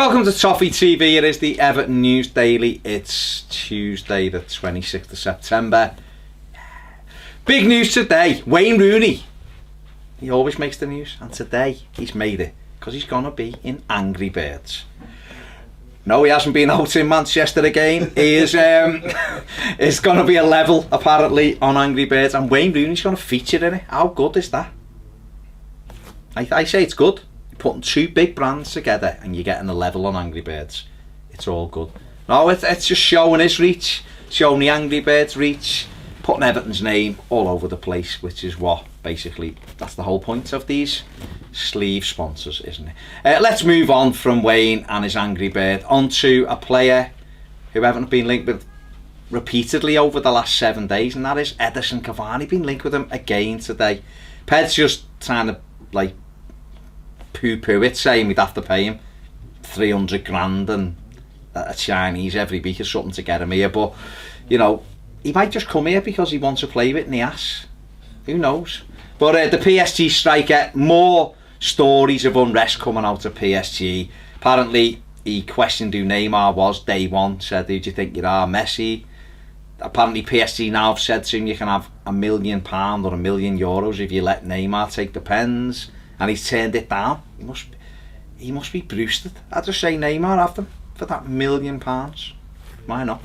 Welcome to Toffee TV. It is the Everton News Daily. It's Tuesday the 26th of September. Big news today. Wayne Rooney. He always makes the news, and today he's made it because he's going to be in Angry Birds. No, he hasn't been out in Manchester again. He is it's going to be a level apparently on Angry Birds, and Wayne Rooney's going to feature in it. How good is that? I say it's good. You're putting two big brands together and you're getting a level on Angry Birds. It's all good. No, it's just showing his reach, showing the Angry Birds reach, putting Everton's name all over the place, which is what basically that's the whole point of these sleeve sponsors, isn't it? Let's move on from Wayne and his Angry Bird onto a player who haven't been linked with repeatedly over the last 7 days, and that is Edinson Cavani. Been linked with him again today. Ped's just trying to like poo-poo it, saying we'd have to pay him 300 grand and a Chinese every week or something to get him here, but you know, he might just come here because he wants to play with Nias. Who knows? But the PSG striker, more stories of unrest coming out of PSG. Apparently he questioned who Neymar was day one, said, who do you think you are, Messi? Apparently PSG now have said to him you can have £1 million or €1 million if you let Neymar take the pens, and he's turned it down. He must be boosted. I'd just say Neymar have them for that £1 million. Why not?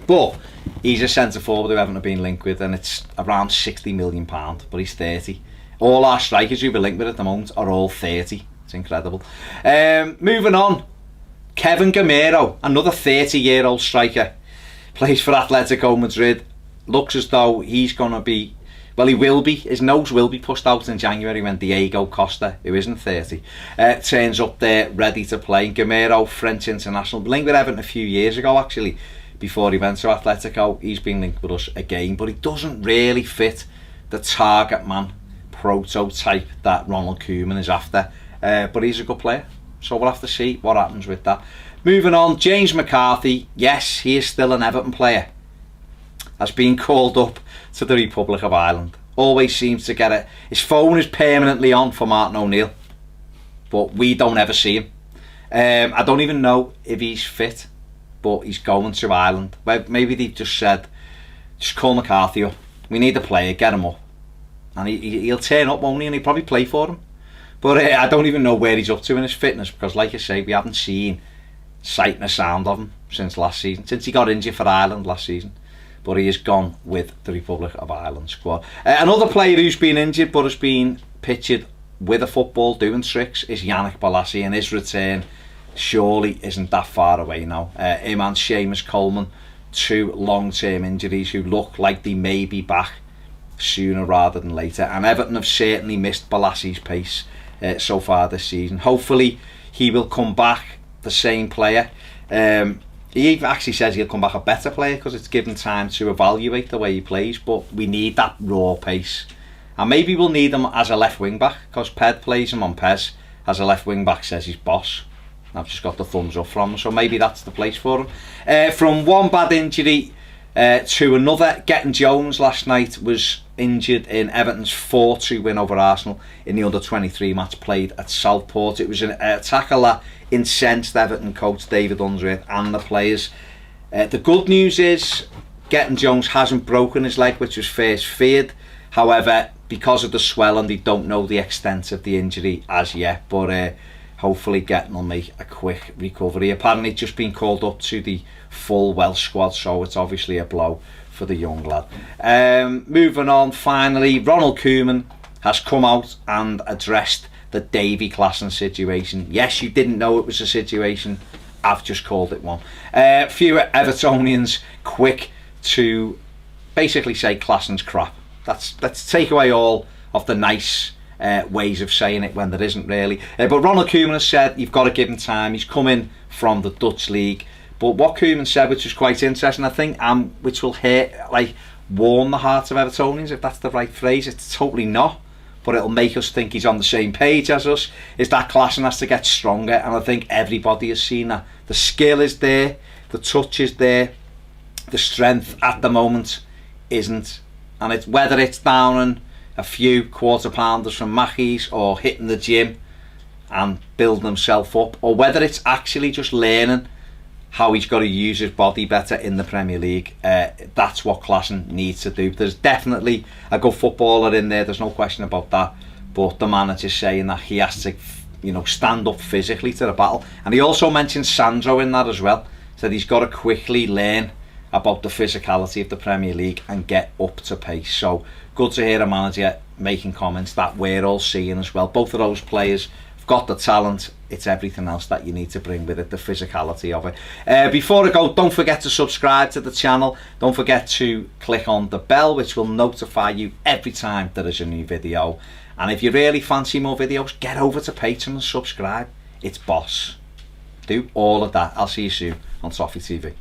But he's a centre forward who haven't been linked with, and it's around £60 million, but he's 30. All our strikers who we're linked with at the moment are all 30. It's incredible. Moving on, Kevin Camaro, another 30-year-old striker, plays for Atletico Madrid. Looks as though he's going to be, well, he will be, his nose will be pushed out in January when Diego Costa, who isn't 30, turns up there ready to play. Camaro, French international, linked with Everton a few years ago actually, before he went to Atletico. He's been linked with us again, but he doesn't really fit the target man prototype that Ronald Cumin is after, but he's a good player, so we'll have to see what happens with that. Moving on, James McCarthy, yes, he is still an Everton player, has been called up to the Republic of Ireland. Always seems to get it. His phone is permanently on for Martin O'Neill, but we don't ever see him. I don't even know if he's fit, but he's going to Ireland. Maybe they've just said, just call McCarthy up. We need a player, get him up. And he'll turn up, won't he? And he'll probably play for them. But I don't even know where he's up to in his fitness, because like I say, we haven't seen sight and a sound of him since last season, since he got injured for Ireland last season. But he has gone with the Republic of Ireland squad. Another player who's been injured but has been pictured with a football doing tricks is Yannick Bolasie, and his return surely isn't that far away now. Him and Seamus Coleman, two long-term injuries who look like they may be back sooner rather than later, and Everton have certainly missed Bolasie's pace so far this season. Hopefully he will come back the same player. He actually says he'll come back a better player because it's given time to evaluate the way he plays, but we need that raw pace, and maybe we'll need him as a left wing back because Ped plays him on Pez as a left wing back, says his boss. I've just got the thumbs up from him, so maybe that's the place for him. From one bad injury to another, Getting Jones last night was injured in Everton's 4-2 win over Arsenal in the under-23 match played at Southport. It was a tackle that incensed Everton coach David Unsworth and the players. The good news is Getting Jones hasn't broken his leg, which was first feared. However, because of the swelling, they don't know the extent of the injury as yet, but hopefully Getting will make a quick recovery. Apparently it's just been called up to the full Welsh squad, so it's obviously a blow for the young lad. Moving on, finally, Ronald Cumin has come out and addressed the Davy Klaassen situation. Yes, you didn't know it was a situation, I've just called it one. Few Evertonians quick to basically say Klaassen's crap. Let's take away all of the nice ways of saying it when there isn't really. But Ronald Cumin has said you've got to give him time. He's coming from the Dutch league. But what Cumin said, which was quite interesting, I think, which will warm the hearts of Evertonians, if that's the right phrase. It's totally not, but it'll make us think he's on the same page as us, is that Klaassen has to get stronger, and I think everybody has seen that. The skill is there, the touch is there, the strength at the moment isn't, and it's whether it's down and a few quarter pounders from Mackey's or hitting the gym and building himself up, or whether it's actually just learning how he's got to use his body better in the Premier League. That's what Klaassen needs to do. There's definitely a good footballer in there, there's no question about that, but the manager's saying that he has to, stand up physically to the battle. And he also mentioned Sandro in that as well, said he's got to quickly learn about the physicality of the Premier League and get up to pace. So good to hear a manager making comments that we're all seeing as well. Both of those players have got the talent, it's everything else that you need to bring with it, the physicality of it. Before I go, don't forget to subscribe to the channel, don't forget to click on the bell which will notify you every time there is a new video, and if you really fancy more videos, get over to Patreon and subscribe. It's boss. Do all of that. I'll see you soon on Toffee TV.